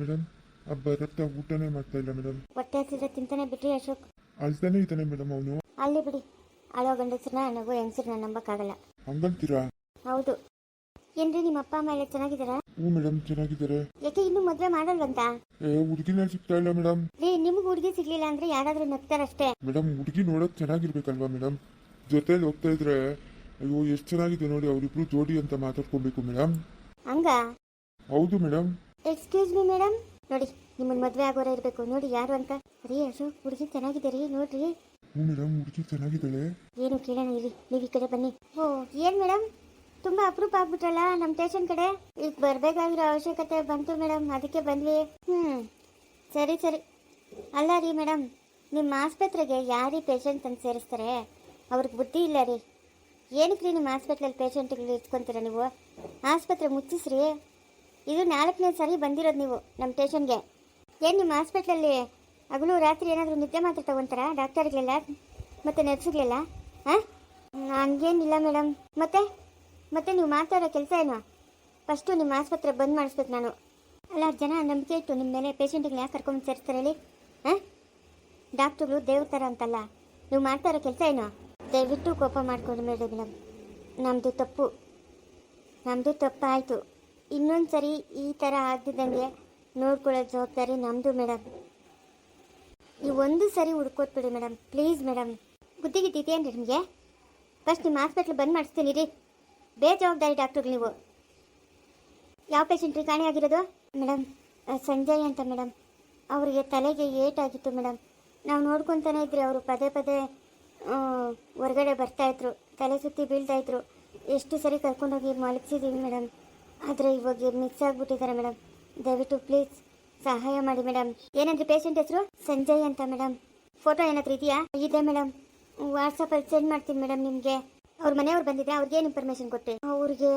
Madam Bharata ಊಟನೇ ಮಾಡ್ತಾ ಇಲ್ಲ ಮೇಡಮ್. ಹೊಟ್ಟೆ ಹಸಿದ್ರೆ ತಿಂತಾನೆ ಬಿಟ್ರಿ ಅಶೋಕ್. ಅಳ್ತಾನೆ ಇದ್ದಾನೆ ಮೇಡಮ್ ಅವನು. ಅಲ್ಲಿ ಬಿಡಿ, ಅಳೋ ಗಂಡಸ್ರನ್ನ ನಗೋ ಹೆಂಗಸ್ರನ್ನ ನಂಬಕ್ಕಾಗಲ್ಲ. ಹಂಗಂತೀರಾ? ಹೌದು. ಏನ್ರಿ ನಿಮ್ಮ ಅಪ್ಪ ಅಮ್ಮ ಎಲ್ಲ ಚೆನ್ನಾಗಿದ್ದಾರಾ? ಹ್ಞೂ ಮೇಡಮ್ ಚೆನ್ನಾಗಿದ್ದಾರೆ. ಯಾಕೆ ಇನ್ನೂ ಮದ್ವೆ ಮಾಡಲ್ವಂತ? ಹುಡುಗಿನೇ ಸಿಗ್ತಾ ಇಲ್ಲ ಮೇಡಮ್. ರೀ, ನಿಮ್ಗೆ ಹುಡುಗಿ ಸಿಗ್ಲಿಲ್ಲ ಅಂದ್ರೆ ಯಾರಾದ್ರೂ ನಗ್ತಾರಷ್ಟೇ. ಮೇಡಮ್ ಹುಡುಗಿ ನೋಡಕ್ ಚೆನ್ನಾಗಿರ್ಬೇಕಲ್ವಾ ಮೇಡಮ್? ಜೊತೆಲಿ ಹೋಗ್ತಾ ಇದ್ರೆ ಅಯ್ಯೋ ಎಷ್ಟು ಚೆನ್ನಾಗಿದೆ ನೋಡಿ ಅವರಿಬ್ರು ಜೋಡಿ ಅಂತ ಮಾತಾಡ್ಕೊಬೇಕು ಮೇಡಮ್. ಹಂಗ? ಹೌದು ಮೇಡಮ್. ಎಕ್ಸ್ಕ್ಯೂಸ್ ಮಿ ಮೇಡಮ್, ನೋಡಿ ನಿಮ್ಮನ್ನ ಮದ್ವೆ ಆಗೋರ ಇರ್ಬೇಕು. ನೋಡಿ ಯಾರು ಅಂತ. ರೀ ಅಶೋಕ್, ಹುಡುಗಿ ಚೆನ್ನಾಗಿದೆ ರೀ, ನೋಡ್ರಿ. ಹ್ಞೂ ಮೇಡಮ್ ಹುಡುಗಿ ಚೆನ್ನಾಗಿದ್ದಾಳೆ. ಏನು ಕೇಳೋಣ ಇರಿ, ನೀವು ಈ ಕಡೆ ಬನ್ನಿ. ಓ ಏನ್ ಮೇಡಮ್, ತುಂಬಾ ಅಪರೂಪ ಆಗ್ಬಿಟ್ರಲ್ಲ ನಮ್ಮ ಸ್ಟೇಷನ್ ಕಡೆ. ಈಗ ಬರ್ಬೇಕಾಗಿರೋ ಅವಶ್ಯಕತೆ ಬಂತು ಮೇಡಮ್, ಅದಕ್ಕೆ ಬಂದ್ವಿ. ಸರಿ ಸರಿ. ಅಲ್ಲ ರೀ ಮೇಡಮ್, ನಿಮ್ಮ ಆಸ್ಪತ್ರೆಗೆ ಯಾರೀ ಪೇಷಂಟ್ ಅಂತ ಸೇರಿಸ್ತಾರೆ? ಅವ್ರಿಗೆ ಬುದ್ಧಿ ಇಲ್ಲ ರೀ. ಏನಕ್ಕೆ ರೀ ನಿಮ್ಮ ಹಾಸ್ಪಿಟ್ಲಲ್ಲಿ ಪೇಷಂಟ್ಗಳು ಇಟ್ಕೊತೀರ ನೀವು? ಆಸ್ಪತ್ರೆ ಮುಚ್ಚಿಸ್ರಿ. ಇದು 4ನೇ ಸರಿ ಬಂದಿರೋದು ನೀವು ನಮ್ಮ ಸ್ಟೇಷನ್ಗೆ. ಏನು ನಿಮ್ಮ ಹಾಸ್ಪಿಟ್ಲಲ್ಲಿ ಹಗಲು ರಾತ್ರಿ ಏನಾದರೂ ನಿದ್ದೆ ಮಾತ್ರ ತಗೊತಾರ ಡಾಕ್ಟರ್ಗಳೆಲ್ಲ ಮತ್ತು ನರ್ಸ್ಗಳೆಲ್ಲ? ಹಾಂ, ಹಂಗೇನಿಲ್ಲ ಮೇಡಮ್. ಮತ್ತೆ ನೀವು ಮಾಡ್ತಾಯಿರೋ ಕೆಲಸ ಏನು? ಫಸ್ಟು ನಿಮ್ಮ ಆಸ್ಪತ್ರೆ ಬಂದ್ ಮಾಡಿಸ್ಬೇಕು ನಾನು. ಅಲ್ಲ, ಜನ ನಂಬಿಕೆ ಇಟ್ಟು ನಿಮ್ಮ ಮೇಲೆ ಪೇಷಂಟ್ಗಳನ್ನ ಯಾಕೆ ಕರ್ಕೊಂಡು ಸೇರಿಸ್ತಾರೆ ಹೇಳಿ? ಹಾಂ, ಡಾಕ್ಟ್ರುಗಳು ದೇವ್ರ ಥರ ಅಂತಲ್ಲ. ನೀವು ಮಾಡ್ತಾ ಇರೋ ಕೆಲಸ ಏನು? ದಯವಿಟ್ಟು ಕೋಪ ಮಾಡ್ಕೊಂಡು ಮೇಡಮ್, ನಮ್ಮದು ತಪ್ಪಾಯಿತು. ಇನ್ನೊಂದು ಸರಿ ಈ ಥರ ಆಗದಿದ್ದಂಗೆ ನೋಡ್ಕೊಳ್ಳೋ ಜವಾಬ್ದಾರಿ ನಮ್ಮದು ಮೇಡಮ್. ಈ ಒಂದು ಸರಿ ಹುಡ್ಕೊಟ್ಬಿಡಿ ಮೇಡಮ್, ಪ್ಲೀಸ್ ಮೇಡಮ್. ಬುದ್ಧಿಗಿದ್ದೇನು ನಿಮಗೆ? ಫಸ್ಟ್ ನಿಮ್ಮ ಹಾಸ್ಪಿಟ್ಲ್ ಬಂದ್ ಮಾಡಿಸ್ತೀನಿ ರೀ. ಬೇಜವಾಬ್ದಾರಿ ಡಾಕ್ಟ್ರುಗಳು ನೀವು. ಯಾವ ಪೇಷಂಟ್ರಿ ಕಾಣೆ ಆಗಿರೋದು? ಮೇಡಮ್ ಸಂಜಯ್ ಅಂತ ಮೇಡಮ್. ಅವರಿಗೆ ತಲೆಗೆ ಏಟಾಗಿತ್ತು ಮೇಡಮ್. ನಾವು ನೋಡ್ಕೊತಾನೆ ಇದ್ರಿ, ಅವರು ಪದೇ ಪದೇ ಹೊರಗಡೆ ಬರ್ತಾಯಿದ್ರು, ತಲೆ ಸುತ್ತಿ ಬೀಳ್ತಾಯಿದ್ರು. ಎಷ್ಟು ಸರಿ ಕರ್ಕೊಂಡೋಗಿ ಮಲಗಿಸಿದ್ದೀವಿ ಮೇಡಮ್, ಆದರೆ ಇವಾಗ ಮಿಸ್ ಆಗಿಬಿಟ್ಟಿದ್ದಾರೆ ಮೇಡಮ್. ದಯವಿಟ್ಟು ಪ್ಲೀಸ್ ಸಹಾಯ ಮಾಡಿ ಮೇಡಮ್. ಏನಂದ್ರೆ ಪೇಷಂಟ್ ಹೆಸರು? ಸಂಜಯ್ ಅಂತ ಮೇಡಮ್. ಫೋಟೋ ಏನಾದರೂ ಇದೆಯಾ? ಇದೆ ಮೇಡಮ್, ವಾಟ್ಸಪ್ಪಲ್ಲಿ ಸೆಂಡ್ ಮಾಡ್ತೀನಿ ಮೇಡಮ್ ನಿಮಗೆ. ಅವ್ರ ಮನೆಯವ್ರು ಬಂದಿದ್ದೆ, ಅವ್ರಿಗೇನು ಇನ್ಫಾರ್ಮೇಷನ್ ಕೊಟ್ಟೆ? ಅವ್ರಿಗೆ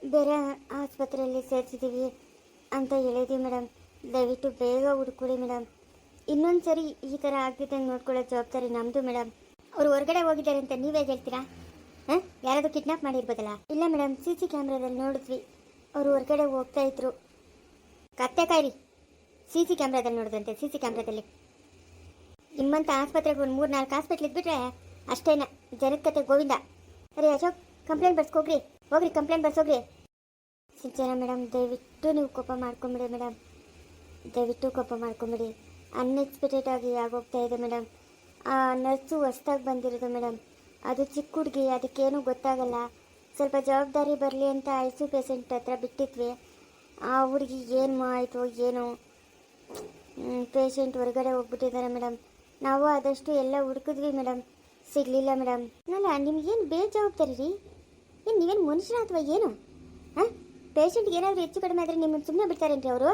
ಬೇರೆ ಆಸ್ಪತ್ರೆಯಲ್ಲಿ ಸೇರಿಸಿದ್ದೀವಿ ಅಂತ ಹೇಳಿದ್ದೀವಿ ಮೇಡಮ್. ದಯವಿಟ್ಟು ಬೇಗ ಹುಡ್ಕೊಡಿ ಮೇಡಮ್. ಇನ್ನೊಂದು ಸರಿ ಈ ಥರ ಆಗ್ತಿದ್ದಂಗೆ ನೋಡ್ಕೊಳ್ಳೋ ಜವಾಬ್ದಾರಿ ನಮ್ಮದು ಮೇಡಮ್. ಅವರು ಹೊರಗಡೆ ಹೋಗಿದ್ದಾರೆ ಅಂತ ನೀವೇ ಹೇಳ್ತೀರಾ? ಹಾಂ, ಯಾರಾದರೂ ಕಿಡ್ನಾಪ್ ಮಾಡಿರ್ಬೋದಲ್ಲ? ಇಲ್ಲ ಮೇಡಮ್, CC ಕ್ಯಾಮ್ರಾದಲ್ಲಿ ನೋಡಿದ್ವಿ, ಅವರು ಹೊರಗಡೆ ಹೋಗ್ತಾ ಇದ್ರು. ಕತ್ತೆ ಕಾಯಿರಿ, CC ಕ್ಯಾಮ್ರಾದಲ್ಲಿ ನೋಡಿದಂತೆ. CC ಕ್ಯಾಮ್ರಾದಲ್ಲಿ ನಿಮ್ಮಂಥ ಆಸ್ಪತ್ರೆಗೆ ಒಂದು 3-4 ಹಾಸ್ಪಿಟ್ಲ್ ಇದ್ಬಿಟ್ರೆ ಅಷ್ಟೇನ ಜನದ ಕತೆ ಗೋವಿಂದ. ಅರೆ ಅಶೋಕ್, ಕಂಪ್ಲೇಂಟ್ ಬರ್ಸ್ಕೋಗ್ರಿ, ಹೋಗ್ರಿ ಕಂಪ್ಲೇಂಟ್ ಬರ್ಸೋಗ್ರಿ. ಸಿಂಚನ ಮೇಡಮ್, ದಯವಿಟ್ಟು ನೀವು ಕೋಪ ಮಾಡ್ಕೊಂಬಿಡಿ ಮೇಡಮ್, ದಯವಿಟ್ಟು ಕೋಪ ಮಾಡ್ಕೊಂಬಿಡಿ. ಅನ್ಎಕ್ಸ್ಪೆಕ್ಟೆಡ್ ಆಗಿ ಆಗೋಗ್ತಾ ಇದೆ ಮೇಡಮ್. ಆ ನರ್ಸು ಹೊಸ್ದಾಗಿ ಬಂದಿರೋದು ಮೇಡಮ್, ಅದು ಚಿಕ್ಕ ಹುಡುಗಿ, ಅದಕ್ಕೇನು ಗೊತ್ತಾಗಲ್ಲ. ಸ್ವಲ್ಪ ಜವಾಬ್ದಾರಿ ಬರಲಿ ಅಂತ ICU ಪೇಷಂಟ್ ಹತ್ರ ಬಿಟ್ಟಿದ್ವಿ. ಆ ಹುಡುಗಿ ಏನು ಆಯಿತು ಏನೋ, ಪೇಷಂಟ್ ಹೊರಗಡೆ ಹೋಗ್ಬಿಟ್ಟಿದ್ದಾರೆ ಮೇಡಮ್. ನಾವು ಆದಷ್ಟು ಎಲ್ಲ ಹುಡುಕಿದ್ವಿ ಮೇಡಮ್, ಸಿಗಲಿಲ್ಲ ಮೇಡಮ್. ಅಲ್ಲ, ನಿಮ್ಗೇನು ಬೇಜವಾಬ್ದಾರಿ ರೀ? ಏನು ನೀವೇನು ಮನುಷ್ಯನ ಅಥವಾ ಏನು? ಹಾಂ, ಪೇಷಂಟ್ಗೆ ಏನಾದರೂ ಹೆಚ್ಚು ಕಡಿಮೆ ಆದರೆ ನಿಮ್ಮನ್ನು ಸುಮ್ಮನೆ ಬಿಡ್ತಾರೇನ್ರಿ ಅವರು?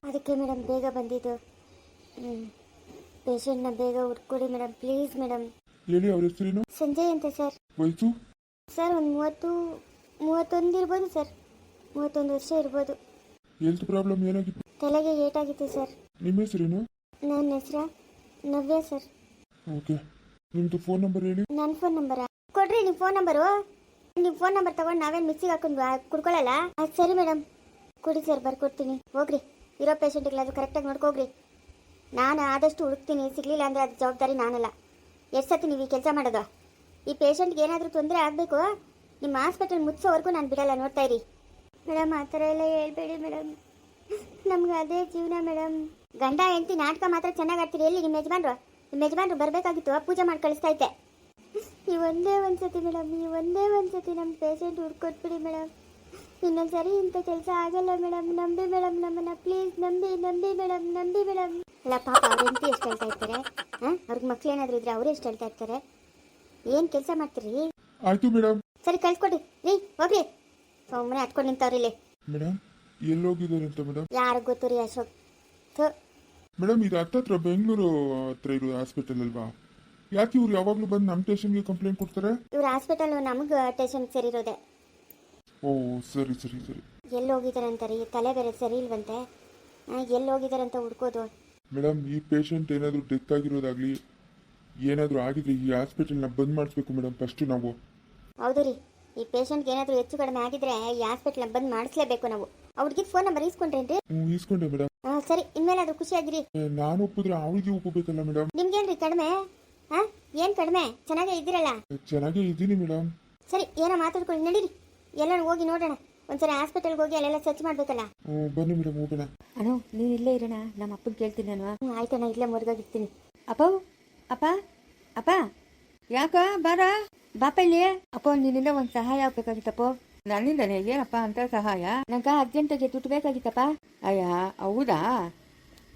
ಅದಕ್ಕೆ ಮೇಡಮ್ ಬೇಗ ಬಂದಿದ್ದು. ಪೇಷಂಟ್ನ ಬೇಗ ಹುಡ್ಕೊಡಿ ಮೇಡಮ್, ಪ್ಲೀಸ್ ಮೇಡಮ್. ಹೇಳಿ, ಅವ್ರ ಹೆಸರೇನು? ಸಂಜಯ್ ಅಂತ ಸರ್. ವಯಸ್ಸು? ಸರ್ ಒಂದು 31 ಇರ್ಬೋದು ಸರ್, 31 ವರ್ಷ ಇರ್ಬೋದು. ಹೆಲ್ತ್ ಪ್ರಾಬ್ಲಮ್ ಏನಾಗಿತ್ತು? ತಲೆಗೆ ಏಟಾಗಿತ್ತು ಸರ್. ನಿಮ್ಮ ಹೆಸರೇನು? ನನ್ನ ಹೆಸರು ನವ್ಯ ಸರ್. ಓಕೆ, ನಿಮ್ಮದು ಫೋನ್ ನಂಬರ್ ಹೇಳಿ. ನನ್ನ ಫೋನ್ ನಂಬರಾ? ಕೊಡ್ರಿ ನಿಮ್ಮ ಫೋನ್ ನಂಬರು. ನಿಮ್ಮ ಫೋನ್ ನಂಬರ್ ತೊಗೊಂಡು ನಾವೇನು ಮಿಕ್ಸಿಗೆ ಹಾಕೊಂಡು ಕುಡ್ಕೊಳ್ಳಲ್ಲ. ಅದು ಸರಿ ಮೇಡಮ್, ಕೊಡಿ ಸರ್, ಬರ್ಕೊಡ್ತೀನಿ. ಹೋಗ್ರಿ, ಇರೋ ಪೇಷಂಟ್ಗಳಾದ್ರು ಕರೆಕ್ಟಾಗಿ ನೋಡ್ಕೋಗ್ರಿ. ನಾನು ಆದಷ್ಟು ಹುಡುಕ್ತೀನಿ, ಸಿಗಲಿಲ್ಲ ಅಂದರೆ ಅದು ಜವಾಬ್ದಾರಿ ನಾನಲ್ಲ. ಎಷ್ಟು ಸತಿ ನೀವು ಈ ಕೆಲಸ ಮಾಡೋದು? ಈ ಪೇಷಂಟ್ಗೆ ಏನಾದರೂ ತೊಂದರೆ ಆಗಬೇಕು, ನಿಮ್ಮ ಹಾಸ್ಪಿಟಲ್ ಮುಚ್ಚೋವರೆಗೂ ನಾನು ಬಿಡಲ್ಲ, ನೋಡ್ತಾ ಇರಿ. ಮೇಡಮ್ ಆ ಥರ ಎಲ್ಲ ಹೇಳ್ಬೇಡಿ ಮೇಡಮ್, ನಮ್ಗೆ ಅದೇ ಜೀವನ ಮೇಡಮ್. ಗಂಡ ಹೆಂಡತಿ ನಾಟಕ ಮಾತ್ರ ಚೆನ್ನಾಗಿ ಆಡ್ತೀರಿ. ಎಲ್ಲಿ ನಿಮ್ಮ ಯಜಮಾನ್ರು ಬರಬೇಕಾಗಿತ್ತು, ಪೂಜೆ ಮಾಡಿ ಕಳಿಸ್ತಾ ಇದ್ದೆ. ಈ ಒಂದೇ ಒಂದು ಸತಿ ಮೇಡಮ್, ಈ ಒಂದೇ ಒಂದು ಸತಿ ನಮ್ಮ ಪೇಷಂಟ್ ಹುಡ್ಕೊಟ್ಬಿಡಿ ಮೇಡಮ್. ಇನ್ನೊಂದು ಸರಿ ಇಂಥ ಕೆಲಸ ಆಗಲ್ಲ ಮೇಡಮ್. ನಂಬಿ ಮೇಡಮ್, ನಮ್ಮನ್ನು ಪ್ಲೀಸ್ ನಂಬಿ ಮೇಡಮ್, ನಂಬಿ ಮೇಡಮ್. ಅಲ್ಲ ಪಾಪ, ಅವ್ರ ಹೆಂಡತಿ ಎಷ್ಟು ಹೇಳ್ತಾ ಇರ್ತಾರೆ? ಹಾಂ, ಅವ್ರಿಗೆ ಮಕ್ಳು ಏನಾದರೂ ಇದ್ರೆ ಅವರು ಎಷ್ಟು ಹೇಳ್ತಾ ಇರ್ತಾರೆ? ಏನು ಕೆಲಸ ಮಾಡ್ತೀರಿ? ಆಯ್ತು ಮೇಡಮ್. ಸರಿ ಕಳ್ಸ್ಕೊಡಿ ರೀ, ಹೋಗ್ರಿ. ಸುಮ್ಮನೆ ಹತ್ಕೊಂಡು ನಿಂತವ್ರಿ ಇಲ್ಲಿ. ಮೇಡಮ್ ಎಲ್ಲೋಗಿದ್ದಾರೆ ಅಂತ ಮೇಡಮ್? ಯಾರಿಗೆ ಗೊತ್ತು ರೀ ಅಶೋಕ್. ಮೇಡಮ್ ಇದು ಹತ್ತತ್ರ ಬೆಂಗಳೂರು ಹತ್ರ ಇರೋ ಹಾಸ್ಪಿಟಲ್ ಅಲ್ವಾ? ಯಾಕೆ ಇವ್ರು ಯಾವಾಗಲೂ ಬಂದು ನಮ್ಮ ಸ್ಟೇಷನ್ಗೆ ಕಂಪ್ಲೇಂಟ್ ಕೊಡ್ತಾರೆ? ಇವ್ರ ಹಾಸ್ಪಿಟಲ್ ನಮಗೆ ಸ್ಟೇಷನ್ ಸೇರಿರೋದೆ. ಓ ಸರಿ ಸರಿ ಸರಿ. ಎಲ್ಲಿ ಹೋಗಿದ್ದಾರೆ ಅಂತಾರೆ, ಈ ತಲೆ ಬೇರೆ ಸರಿ ಇಲ್ವಂತೆ. ಎಲ್ಲಿ ಹೋಗಿದ್ದಾರೆ ಅಂತ ಹುಡ್ಕೋದು. ಮೇಡಮ್ ಈ ಪೇಷಂಟ್ ಏನಾದರೂ ಡೆತ್ ಆಗಿರೋದಾಗ್ಲಿ ಏನಾದರೂ ಆಗಿದ್ರೆ ಈ ಹಾಸ್ಪಿಟಲ್ನ ಬಂದ್ ಮಾಡಿಸ್ಬೇಕು ಮೇಡಮ್ ಫಸ್ಟು ನಾವು. ಹೌದು ರೀ, ಈ ಪೇಷಂಟ್ಗೆ ಏನಾದರೂ ಹೆಚ್ಚು ಕಡಿಮೆ ಆಗಿದ್ರೆ ಈ ಹಾಸ್ಪಿಟಲ್ನ ಬಂದ್ ಮಾಡಿಸ್ಲೇಬೇಕು ನಾವು. ಅವ್ರಿಗೆ ಫೋನ್ ನಂಬರ್ ಇಸ್ಕೊಂಡ್ರೇನ್ರಿ? ಇಸ್ಕೊಂಡೆ ಮೇಡಮ್. ಸರಿ ಇನ್ಮೇಲಾದ್ರೂ ಖುಷಿಯಾಗಿರಿ. ನಾನು ಒಪ್ಪಿದ್ರೆ ಅವಳಿಗೆ ಒಪ್ಪಬೇಕಲ್ಲ ಮೇಡಮ್. ನಿಮ್ಗೇನ್ರಿ ಕಡಿಮೆ? ಏನು ಕಡಿಮೆ? ಚೆನ್ನಾಗೇ ಇದ್ದೀರಲ್ಲ. ಚೆನ್ನಾಗೇ ಇದ್ದೀನಿ ಮೇಡಮ್. ಸರಿ ಏನೋ ಮಾತಾಡ್ಕೊಂಡು ನಡೀರಿ, ಎಲ್ಲರೂ ಹೋಗಿ ನೋಡೋಣ. ಒಂದ್ಸರಿ ಹಾಸ್ಪಿಟಲ್ಗೆ ಹೋಗಿ ಅಲ್ಲೆಲ್ಲ ಸರ್ಚ್ ಮಾಡ್ಬೇಕಲ್ಲ. ಬನ್ನಿ ಮೇಡಮ್ ಹೋಗೋಣ. ಅಣ್ಣ ನೀನು ಇಲ್ಲೇ ಇರೋಣ, ನಮ್ಮ ಅಪ್ಪನ ಕೇಳ್ತೀನಿ ನಾನು. ಆಯ್ತಣ್ಣ, ಇಲ್ಲೇ ಮುರಿದೋಗಿರ್ತೀನಿ. ಅಪ್ಪ ಅಪ್ಪ ಅಪ್ಪ ಯಾಕ ಬಾರ ಬಾಪ ಇಲ್ಲಿ. ಅಪ್ಪ ನಿನ್ನಿಂದ ಒಂದು ಸಹಾಯ ಆಗ್ಬೇಕಾಗಿತ್ತಪ್ಪ. ನನ್ನಿಂದನೇ ಏನಪ್ಪ ಅಂತ ಸಹಾಯ? ನಂಗೆ ಅರ್ಜೆಂಟಾಗಿ ದುಡ್ಡು ಬೇಕಾಗಿತ್ತಪ್ಪ. ಅಯ್ಯ ಹೌದಾ,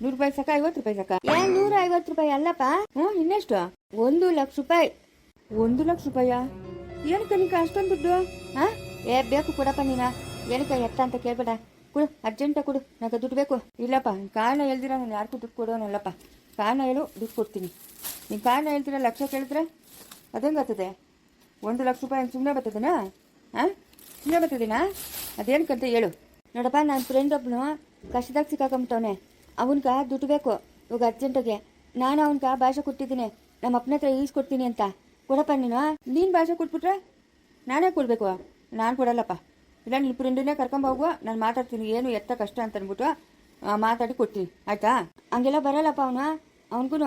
100 ರೂಪಾಯಿ ಸಾಕ? 50 ರೂಪಾಯಿ ಸಾಕ? 150 ರೂಪಾಯಿ ಅಲ್ಲಪ್ಪ. ಇನ್ನೆಷ್ಟು? 1 ಲಕ್ಷ ರೂಪಾಯಿ. 1 ಲಕ್ಷ ರೂಪಾಯ? ಏನಕ್ಕ ನಿಂಗೆ ಅಷ್ಟೊಂದು ದುಡ್ಡು? ಬೇಕು ಕೊಡಪ್ಪ ನೀನು. ಏನಕ್ಕ ಎತ್ತ ಅಂತ ಕೇಳ್ಬೇಡ, ಕೊಡು, ಅರ್ಜೆಂಟಾಗಿ ಕೊಡು, ನಂಗೆ ದುಡ್ಡು ಬೇಕು. ಇಲ್ಲಪ್ಪ ಕಾರಣ ಹೇಳ್ದಿರ ನಾನು ಯಾರಿಗೂ ದುಡ್ಡು ಕೊಡೋನಲ್ಲಪ್ಪ. ಕಾರಣ ಹೇಳು, ದುಡ್ಡು ಕೊಡ್ತೀನಿ. ನೀನು ಕಾರಣ ಹೇಳ್ತೀರ, ಲಕ್ಷ ಕೇಳಿದ್ರೆ ಅದೇನು ಬರ್ತದೆ? 1 ಲಕ್ಷ ರೂಪಾಯಿ ಸುಮ್ಮನೆ ಬರ್ತದೇನಾ? ಸುಮ್ಮನೆ ಬರ್ತದೇನಾ? ಅದೇನಕ್ಕಂತ ಹೇಳು. ನೋಡಪ್ಪ, ನನ್ನ ಫ್ರೆಂಡ್ ಒಬ್ಬನು ಕಷ್ಟದಾಗ ಸಿಕ್ಕಾಕೊಂಬಿಟ್ಟವನೆ. ಅವನ್ಗೆ ದುಡ್ಡು ಬೇಕು ಇವಾಗ ಅರ್ಜೆಂಟಾಗೆ. ನಾನು ಅವನ್ಗೆ ಭಾಷೆ ಕೊಟ್ಟಿದ್ದೀನಿ, ನಮ್ಮ ಅಪ್ಪನ ಹತ್ರ ಈಸ್ಕೊಡ್ತೀನಿ ಅಂತ. ಕೊಡಪ್ಪ ನೀನು ಭಾಷೆ ಕೊಟ್ಬಿಟ್ರೆ ನಾನೇ ಕೊಡಬೇಕು? ನಾನು ಕೊಡಲ್ಲಪ್ಪ. ಇಲ್ಲ ನಿನ್ನ ಫ್ರೆಂಡನ್ನೇ ಕರ್ಕೊಂಬೋಗುವ, ನಾನು ಮಾತಾಡ್ತೀನಿ ಏನು ಎತ್ತ ಕಷ್ಟ ಅಂತ ಅಂದ್ಬಿಟ್ಟು ಮಾತಾಡಿ ಕೊಡ್ತೀನಿ, ಆಯ್ತಾ? ಹಂಗೆಲ್ಲ ಬರಲ್ಲಪ್ಪ ಅವನಿಗೂ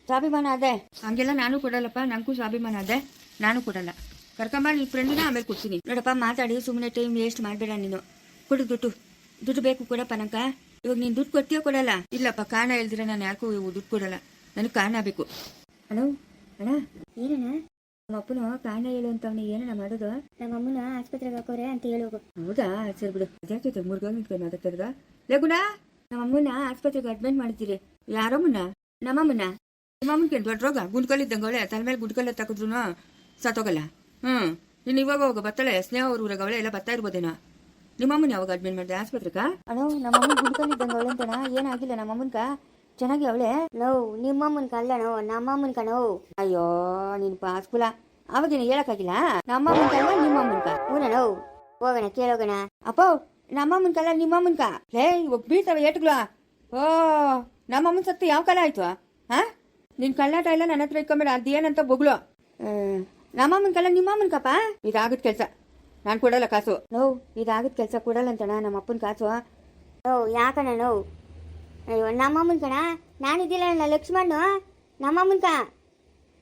ಸ್ವಾಭಿಮಾನ ಅದೇ. ಹಂಗೆಲ್ಲ ನಾನು ಕೊಡಲ್ಲಪ್ಪ, ನನಗೂ ಸ್ವಾಭಿಮಾನ ಅದೇ, ನಾನು ಕೊಡಲ್ಲ. ಕರ್ಕೊಂಬ ನಿನ್ನ ಫ್ರೆಂಡನ್ನ, ಆಮೇಲೆ ಕೊಡ್ತೀನಿ. ನೋಡಪ್ಪ ಮಾತಾಡಿ ಸುಮ್ಮನೆ ಟೈಮ್ ವೇಸ್ಟ್ ಮಾಡಬೇಡ ನೀನು. ಕೊಡು ದುಡ್ಡು ಬೇಕು ಕೊಡಪ್ಪ ನಂಗೆ. ಇವಾಗ ನೀನು ದುಡ್ಡು ಕೊಡ್ತೀಯೋ ಕೊಡಲ್ಲ? ಇಲ್ಲಪ್ಪ, ಕಾರಣ ಹೇಳ್ದಿರ ನಾನು ಯಾರಿಗೂ ದುಡ್ಡು ಕೊಡಲ್ಲ, ನನಗೆ ಕಾರಣ ಬೇಕು. ಅಣ್ಣ ಏನಣ್ಣ? ನಮ್ಮ ಅಪ್ಪನು ಕಾರಣ ಹೇಳು ಅಂತ ಅವನಿಗೆ ಏನಣ್ಣ ಮಾಡೋದು? ನಮ್ಮ ಅಮ್ಮನ ಆಸ್ಪತ್ರೆಗೆ ಹಾಕೋರೆ ಅಂತ ಹೇಳೋಗು. ಹೌದಾ, ಸರಿ ಬಿಡು. ಅದ್ಯಾಕೆ ಮುರ್ಗೋಗಿ ನಿಂತ್ಕೊಂಡು ಮಾತಾಡ್ತಿರೋದ? ಲೇಗುಣ, ನಮ್ಮ ಅಮ್ಮನ ಆಸ್ಪತ್ರೆಗೆ ಅಡ್ಮಿಟ್ ಮಾಡಿದ್ದೀರಿ. ಯಾರಮ್ಮನ? ನಮ್ಮಮ್ಮನ. ನಿಮ್ಮಮ್ಮನ್ಗೆ ದೊಡ್ಡ ರೋಗ, ಗುಂಡ್ಕಲ್ಲಿದ್ದಂಗೆ ಅವಳೆ, ತಲೆ ಮೇಲೆ ಗುಂಡ್ಕಲ್ಲ ತಕ್ಕಿದ್ರು ಸತ್ತೋಗಲ್ಲ. ಇನ್ನು ಇವಾಗ ಹೋಗ ಬತ್ತಾಳೆ, ಸ್ನೇಹ ಅವ್ರ ಊರಾಗ ಅವಳೆ ಎಲ್ಲ ಬರ್ತಾ ಇರ್ಬೋದೇನೋ. ನಿಮ್ಮಮ್ಮನ ಯಾವಾಗ ಅಡ್ಮಿಟ್ ಮಾಡಿದೆ ಆಸ್ಪತ್ರೆಗ? ಅಣ್ಣ ನಮ್ಮಮ್ಮ ಗುಂಡ್ಕಲ್ಲಿದ್ದಂಗೆ ಅವಳೆ ಅಂತಣ್ಣ, ಏನಾಗಿಲ್ಲ ನಮ್ಮಮ್ಮನ್ಕ, ಚೆನ್ನಾಗಿ ಅವಳೆ. ನಿಮ್ಮಮ್ಮನ ಕಲ್ಲಣೋ, ನಮ್ಮಮ್ಮನ ಕಣೋ. ಅಯ್ಯೋ ನೀನು ಪಾಸ್ಕುಲ, ಅವಾಗೇನು ಹೇಳಕ್ಕಾಗಿಲ್ಲ? ನಮ್ಮಮ್ಮನ ಕಲ್ಲ ನಿಮ್ಮಮ್ಮನ್ಕ? ಹೂನೋ, ಹೋಗೋಣ ಕೇಳೋಗೋಣ. ಅಪ್ಪ ನಮ್ಮಮ್ಮನ ಕಲ್ಲ ನಿಮ್ಮಮ್ಮನ್ಕ? ಲೇ ಇವಾಗ ಬೀಳ್ತವೆ ಏಟ್ಗಳು. ಓ ನಮ್ಮಮ್ಮನ ಸತ್ತು ಯಾವ ಕಾಲ ಆಯ್ತು? ನಿನ್ ಕಳ್ಳಾಟ ಎಲ್ಲ ನನ್ನ ಹತ್ರ ಇಟ್ಕೊಂಬೇಡ, ಅದೇನಂತ ಬೊಗ್ಳು. ನಮ್ಮಮ್ಮನ ಕಲ್ಲ ನಿಮ್ಮಮ್ಮನ್ಕಪ್ಪ? ಇದಾಗದ ಕೆಲಸ, ನಾನು ಕೊಡಲ್ಲ ಕಾಸು. ಇದಾಗದ ಕೆಲಸ ಕೊಡಲ್ಲ ಅಂತಣ್ಣ ನಮ್ಮ ಅಪ್ಪನ ಕಾಸು. ಯಾಕಣ್ಣ ಅಯ್ಯೋ ನಮ್ಮಮ್ಮನ ಕಣ, ನಾನಿದ್ದಿಲ್ಲ ಲಕ್ಷ್ಮಣ್ಣು, ನಮ್ಮಮ್ಮನ್ಕ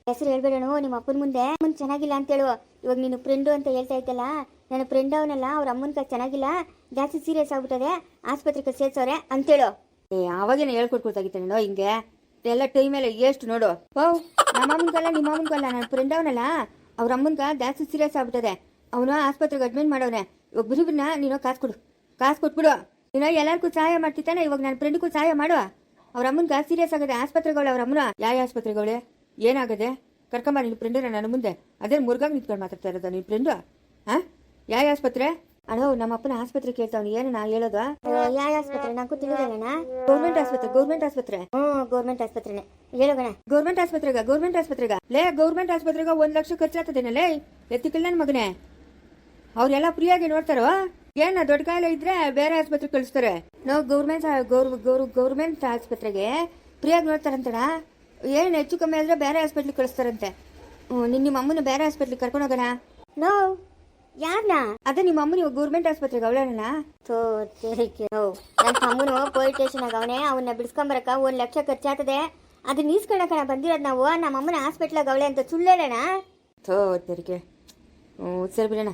ಹೆಸರು ಹೇಳ್ಬೇಡಣು ನಿಮ್ಮ ಅಪ್ಪನ ಮುಂದೆ. ಅಮ್ಮನ್ ಚೆನ್ನಾಗಿಲ್ಲ ಅಂತೇಳು. ಇವಾಗ ನೀನು ಫ್ರೆಂಡು ಅಂತ ಹೇಳ್ತಾ ಇದ್ದಲ್ಲ, ನನ್ನ ಫ್ರೆಂಡ್ ಅವನಲ್ಲ, ಅವ್ರ ಅಮ್ಮನ್ಕ ಚೆನ್ನಾಗಿಲ್ಲ, ಜಾಸ್ತಿ ಸೀರಿಯಸ್ ಆಗ್ಬಿಟ್ಟದೆ, ಆಸ್ಪತ್ರೆಗೆ ಸೇರ್ಸೋರೆ ಅಂತೇಳು. ಅವಾಗೇನು ಹೇಳ್ಕೊಡ್ಕೊತಾಗಿತ್ತೇನೋ ಹಿಂಗೆ ಎಲ್ಲ ಟೈಮೆಲ್ಲ ಎಷ್ಟು ನೋಡು. ನಮ್ಮಮ್ಮನ್ಕಲ್ಲ ನಿಮ್ಮಮ್ಮನ್ಕಲ್ಲ, ನನ್ನ ಫ್ರೆಂಡ್ ಅವನಲ್ಲ, ಅವ್ರ ಅಮ್ಮನ್ಕ ಜಾಸ್ತಿ ಸೀರಿಯಸ್ ಆಗ್ಬಿಟ್ಟದೆ, ಅವನು ಆಸ್ಪತ್ರೆಗೆ ಅಡ್ಮಿಟ್ ಮಾಡವನೆ. ಇವಾಗ ಬಿರುಬಿನ ನೀನು ಕಾಸು ಕೊಟ್ಬಿಡು. ನೀನು ಎಲ್ಲರಿಗೂ ಸಹಾಯ ಮಾಡ್ತಿತ್ತಾನೆ, ಇವಾಗ ನನ್ನ ಫ್ರೆಂಡ್ಗೂ ಸಹಾಯ ಮಾಡುವ. ಅವ್ರ ಅಮ್ಮನ್ಗ ಸೀರಿಯಸ್ ಆಗದೆ, ಆಸ್ಪತ್ರೆಗಳು ಅವ್ರ ಅಮ್ಮನ. ಯಾವ ಆಸ್ಪತ್ರೆಗಳೇ ಏನಾಗದೆ? ಕರ್ಕೊಂಬ ನಿನ್ನ ಫ್ರೆಂಡನ್ನ ನನ್ನ ಮುಂದೆ. ಅದೇ ಮುರ್ಗಾಗಿ ನಿಂತ್ಕೊಂಡು ಮಾತಾಡ್ತಾ ಇರೋದ ನಿನ್ನ ಫ್ರೆಂಡು? ಯಾವ ಆಸ್ಪತ್ರೆ? ಅಣ್ಣ ನಮ್ಮ ಅಪ್ಪನ ಆಸ್ಪತ್ರೆ ಕೇಳ್ತಾವನು, ಏನು ನಾ ಹೇಳೋದು? ಯಾವ ಆಸ್ಪತ್ರೆ ನಂಗೂ ತಿಳಿದಣ್ಣ. ಗೌರ್ಮೆಂಟ್ ಆಸ್ಪತ್ರೆ. ಗೌರ್ಮೆಂಟ್ ಆಸ್ಪತ್ರೆನೆ ಹೇಳೋಣ. ಗೌರ್ಮೆಂಟ್ ಆಸ್ಪತ್ರೆಗ ಲೇ, ಗೌರ್ಮೆಂಟ್ ಆಸ್ಪತ್ರೆಗ 1 ಲಕ್ಷ ಖರ್ಚಾಗ್ತದೇನಲ್ಲೇ? ಎತ್ತಿಕಲ್ ನನ್ನ ಮಗನೇ, ಅವ್ರೆಲ್ಲ ಫ್ರೀಯಾಗಿ ನೋಡ್ತಾರೋ? ಏನ ದೊಡ್ಡ ಕಾಯಿಲೆ ಇದ್ರೆ ಬೇರೆ ಆಸ್ಪತ್ರೆಗೆ ಕಳಿಸ್ತಾರೆ. ನಾವು ಗೌರ್ಮೆಂಟ್ ಆಸ್ಪತ್ರೆಗೆ ಫ್ರೀಯಾಗಿ ನೋಡ್ತಾರಂತಣ. ಏನು ಹೆಚ್ಚು ಕಮ್ಮಿ ಆದ್ರೆ ಬೇರೆ ಹಾಸ್ಪಿಟ್ಲಿಗೆ ಕಳಿಸ್ತಾರಂತೆ. ನಿಮ್ಮ ಅಮ್ಮನ ಬೇರೆ ಹಾಸ್ಪಿಟ್ಲಿಗೆ ಕರ್ಕೊಂಡು ಹೋಗೋಣ. ಯಾರನ್ನ? ಅದೇ ನಿಮ್ಮ ಅಮ್ಮನ ಇವಾಗ ಗೌರ್ಮೆಂಟ್ ಆಸ್ಪತ್ರೆಗೆ ಅವಳಣ್ಣ. ನನ್ನ ತಮ್ಮನು ಪೊಲೀಸ್ ಸ್ಟೇಷನ್ ಅವನೇ, ಅವನ್ನ ಬಿಡಿಸ್ಕೊಂಬರಕ 1 ಲಕ್ಷ ಖರ್ಚಾಗ್ತದೆ. ಅದನ್ನ ಈಸ್ಕೊಳಕಣ ಬಂದಿರೋದು ನಾವು. ನಮ್ಮ ಅಮ್ಮನ ಹಾಸ್ಪಿಟ್ಲಾಗ ಅವಳೆ ಅಂತ ಸುಳ್ಳೇಳಣ. ತೆರಿಗೆ ಸರಿ ಬಿಡೋಣ,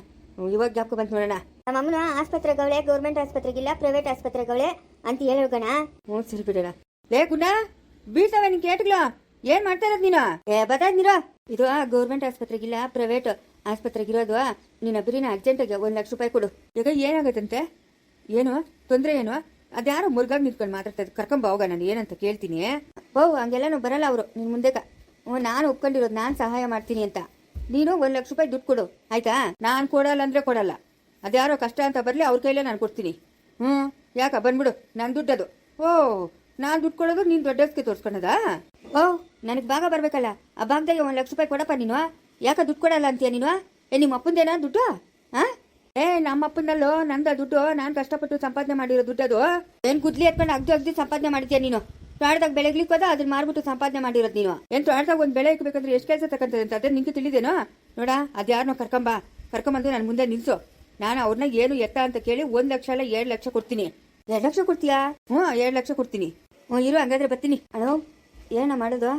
ಇವಾಗ ಜಾಬ್ಕೊ ಬಂತು ನೋಡೋಣ. ನಮ್ಮ ಅಮ್ಮನ ಆಸ್ಪತ್ರೆಗವಳೆ, ಗೌರ್ಮೆಂಟ್ ಆಸ್ಪತ್ರೆಗಿಲ್ಲ, ಪ್ರೈವೇಟ್ ಆಸ್ಪತ್ರೆಗವಳೆ ಅಂತ ಹೇಳೋಣ. ಸರಿ ಬಿಡೋಣ. ಲೇ ಗುಂಡ, ಬೀಳ್ತಾವೆ ನಿನ್ ಕೇಟ್ಗಳು. ಏನ್ ಮಾಡ್ತಾ ಇರೋದು ನೀನು? ಬತ್ತಾಯ್ತು. ಇದು ಗೌರ್ಮೆಂಟ್ ಆಸ್ಪತ್ರೆಗಿಲ್ಲ, ಪ್ರೈವೇಟ್ ಆಸ್ಪತ್ರೆಗಿರೋದು. ನಿನ್ನ ಬಿರಿನ ಅರ್ಜೆಂಟಾಗಿ 1 ಲಕ್ಷ ರೂಪಾಯಿ ಕೊಡು. ಈಗ ಏನಾಗತ್ತಂತೆ? ಏನು ತೊಂದರೆ? ಏನು ಅದ್ಯಾರೋ ಮುರ್ಗಾಗಿ ನಿಂತ್ಕೊಂಡು ಮಾತಾಡ್ತಾ ಇದ್ದು, ಕರ್ಕೊಂಬ ಹೋಗ, ನಾನು ಏನಂತ ಕೇಳ್ತೀನಿ. ಹಂಗೆಲ್ಲ ಬರಲ್ಲ ಅವರು ನಿನ್ ಮುಂದೆ. ನಾನು ಒಪ್ಕೊಂಡಿರೋದು, ನಾನು ಸಹಾಯ ಮಾಡ್ತೀನಿ ಅಂತ. ನೀನು 1 ಲಕ್ಷ ರೂಪಾಯಿ ದುಡ್ಡು ಕೊಡು, ಆಯ್ತಾ? ನಾನು ಕೊಡಲ್ಲ ಅಂದ್ರೆ ಕೊಡಲ್ಲ. ಅದ್ಯಾರೋ ಕಷ್ಟ ಅಂತ ಬರಲಿ, ಅವ್ರ ಕೈಲೇ ನಾನು ಕೊಡ್ತೀನಿ. ಯಾಕ ಬಂದ್ಬಿಡು, ನಾನು ದುಡ್ಡದು. ನಾನು ದುಡ್ಡು ಕೊಡೋದು ನೀನು ದೊಡ್ಡಸ್ಗೆ ತೋರಿಸ್ಕೊಳದ? ನನಗೆ ಭಾಗ ಬರ್ಬೇಕಲ್ಲ, ಆ ಭಾಗದಾಗೆ 1 ಲಕ್ಷ ರೂಪಾಯಿ ಕೊಡಪ್ಪ ನೀನು. ಯಾಕ ದುಡ್ಡು ಕೊಡಲ್ಲ ಅಂತೀಯ ನೀನು? ನಿಮ್ಮ ಅಪ್ಪಂದೇನಾ ದುಡ್ಡು? ನಮ್ಮ ಅಪ್ಪನಲ್ಲೋ, ನಂದ ದುಡ್ಡು, ನಾನು ಕಷ್ಟಪಟ್ಟು ಸಂಪಾದನೆ ಮಾಡಿರೋ ದುಡ್ಡದು. ಏನು ಗುದ್ಲಿ ಎತ್ಕೊಂಡು ಅಗ್ದು ಸಂಪಾದನೆ ಮಾಡಿದ್ಯಾ ನೀನು? ತೋಟದಾಗ ಬೆಳೆಗ್ಲಿಕ್ಕೆ ಹೋದ, ಅದನ್ನ ಮಾರ್ಬಿಟ್ಟು ಸಂಪಾದನೆ ಮಾಡಿರೋದು ನೀನು. ಏನು ತೋಟದಾಗ ಒಂದು ಬೆಳೆ ಇಕ್ಬೇಕಂದ್ರೆ ಎಷ್ಟು ಕೆಲಸ ತಗೊಂತದೆ ಅಂತ ಅದೇ ನಿಂಗೆ ತಿಳಿದೇನೋ? ನೋಡ, ಅದ್ಯಾರನ್ನೋ ಕರ್ಕೊಂಬಂದು ನನ್ನ ಮುಂದೆ ನಿಲ್ಸು. ನಾನು ಅವ್ರನ್ನ ಏನು ಎತ್ತ ಅಂತ ಕೇಳಿ 1 ಲಕ್ಷ ಅಲ್ಲ 2 ಲಕ್ಷ ಕೊಡ್ತೀನಿ. 2 ಲಕ್ಷ ಕೊಡ್ತೀಯಾ? 2 ಲಕ್ಷ ಕೊಡ್ತೀನಿ. ಇರು ಹಂಗಾದ್ರೆ ಬರ್ತೀನಿ. ಅಣ್ಣ ಏನ ಮಾಡೋದು?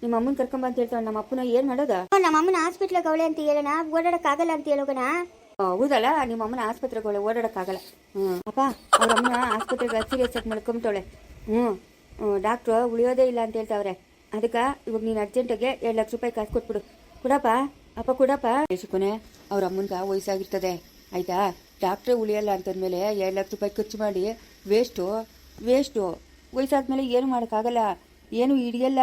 ನಿಮ್ಮ ಅಮ್ಮನ ಕರ್ಕೊಂಬ ಅಂತ ಹೇಳ್ತಾವ. ನಮ್ಮ ಅಪ್ಪನ ಏನ್ ಮಾಡೋದು? ನಮ್ಮ ಅಮ್ಮನ ಹಾಸ್ಪಿಟ್ಲಿಗೆ ಅವಳೆ ಅಂತ ಹೇಳೋಣ, ಓಡಾಡಕ್ಕಾಗಲ್ಲ ಅಂತ ಹೇಳೋಣ. ಹೌದಲ್ಲ, ನಿಮ್ಮ ಅಮ್ಮನ ಆಸ್ಪತ್ರೆಗೆ ಓಡಾಡಕ್ಕಾಗಲ್ಲ. ಅಪ್ಪ ಅವ್ರ ಅಮ್ಮನ ಆಸ್ಪತ್ರೆಗೆ ಸೀರಿಯಸ್ ಆಗಿ ಮಾಡ್ಕೊಂಬಿಟ್ಟವಳೆ. ಡಾಕ್ಟ್ರು ಉಳಿಯೋದೇ ಇಲ್ಲ ಅಂತ ಹೇಳ್ತಾವ್ರೆ. ಅದಕ್ಕೆ ಇವಾಗ ನೀನು ಅರ್ಜೆಂಟಾಗೆ 2 ಲಕ್ಷ ರೂಪಾಯಿ ಕಾಸು ಕೊಟ್ಬಿಡು. ಕೊಡಪ್ಪ ಅಪ್ಪ ಕೊಡಪ್ಪ. ಶಿಕುನೆ ಅವ್ರ ಅಮ್ಮನ್ಗೆ ವಯಸ್ಸಾಗಿರ್ತದೆ ಆಯ್ತಾ. ಡಾಕ್ಟ್ರೇ ಉಳಿಯಲ್ಲ ಅಂತಂದ್ಮೇಲೆ 2 ಲಕ್ಷ ರೂಪಾಯಿ ಖರ್ಚು ಮಾಡಿ ವೇಸ್ಟು. ವಯಸ್ಸಾದ್ಮೇಲೆ ಏನು ಮಾಡೋಕ್ಕಾಗಲ್ಲ, ಏನು ಹಿಡಿಯಲ್ಲ.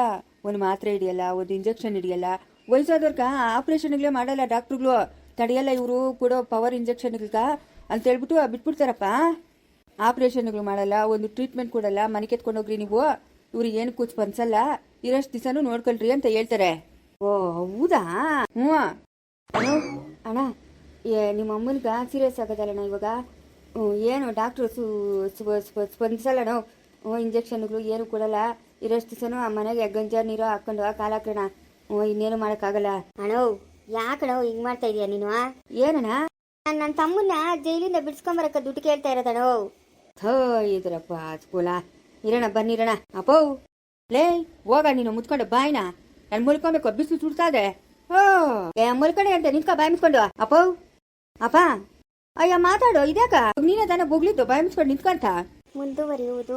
ಒಂದು ಮಾತ್ರೆ ಹಿಡಿಯಲ್ಲ, ಒಂದು ಇಂಜೆಕ್ಷನ್ ಹಿಡಿಯಲ್ಲ. ವಯಸ್ಸಾದವ್ರಿಗೆ ಆಪ್ರೇಷನ್ಗಳೇ ಮಾಡಲ್ಲ ಡಾಕ್ಟ್ರುಗಳು, ತಡೆಯಲ್ಲ ಇವರು ಕೊಡೋ ಪವರ್ ಇಂಜೆಕ್ಷನ್ಗ ಅಂತೇಳ್ಬಿಟ್ಟು ಬಿಟ್ಬಿಡ್ತಾರಪ್ಪ. ಆಪ್ರೇಷನ್ಗಳು ಮಾಡಲ್ಲ, ಒಂದು ಟ್ರೀಟ್ಮೆಂಟ್ ಕೊಡಲ್ಲ. ಮನೆ ಕೆತ್ಕೊಂಡೋಗ್ರಿ ನೀವು, ಇವ್ರು ಏನು ಕೂಚ್ ಪನ್ಸಲ್ಲ, ಇರೋಷ್ಟು ದಿವಸನೂ ನೋಡ್ಕೊಳ್ರಿ ಅಂತ ಹೇಳ್ತಾರೆ. ಓ ಹೌದಾ? ಹಲೋ ಅಣ್ಣ, ನಿಮ್ಮ ಅಮ್ಮನಿಗೆ ಸೀರಿಯಸ್ ಆಗೋದಲ್ಲಣ್ಣ ಇವಾಗ. ಏನು ಡಾಕ್ಟ್ರು ಸ್ಪಂದಿಸಲ್ಲಣ್ಣ. ಇಂಜೆಕ್ಷನ್ಗಳು ಏನು ಕೊಡಲ್ಲ. ಇರೋಷ್ಟು ದಿವಸನೂ ಆ ಮನೆಗೆ ಗಂಜ ನೀರು ಹಾಕೊಂಡು ಕಾಲು ಹಾಕೋಣ. ಇನ್ನೇನು ಮಾಡೋಕ್ಕಾಗಲ್ಲ. ಅಣ್ಣ ಯಾಕಣ್ಣ ಹಿಂಗ್ ಮಾಡ್ತಾ ಇದೀಯ ನೀನು? ಏನಣ್ಣ? ನನ್ನ ತಮ್ಮನ್ನ ಜೈಲಿಂದ ಬಿಡ್ಸ್ಕೊಂಬರಕ್ಕ ದುಡ್ಡು ಕೇಳ್ತಾ ಇರೋದಣ್ಣ. ಇದ್ರಪ್ಪ ಸ್ಕೂಲ. ಇರೋಣ ಬನ್ನಿರೋಣ. ಅಪ್ಪೋ ಲೇ ಹೋಗ ನೀನು ಮುತ್ಕೊಂಡು ಬಾಯ್ನ. ನಾನು ಮುಲ್ಕೊಬೇಕು, ಬಿಸಿಲು ಸುಡ್ತಾ ಇದೆ. ಮುಲ್ಕೊಂಡೆ ಅಂತ ನಿಂತ್ಕೊ ಬಾಯಿ ಮುಚ್ಕೊಂಡು. ಅಪ್ಪೋ ಅಪ್ಪ ಅಯ್ಯ ಮಾತಾಡು. ಇದ್ಯಾಕ ನೀನೇ ತಾನೇ ಬೊಗ್ಲಿದ್ದು ಬಾಯಿ ಮುಚ್ಕೊಂಡು ನಿಂತ್ಕೊಂತ? ಮುಂದುವರಿಯುವುದು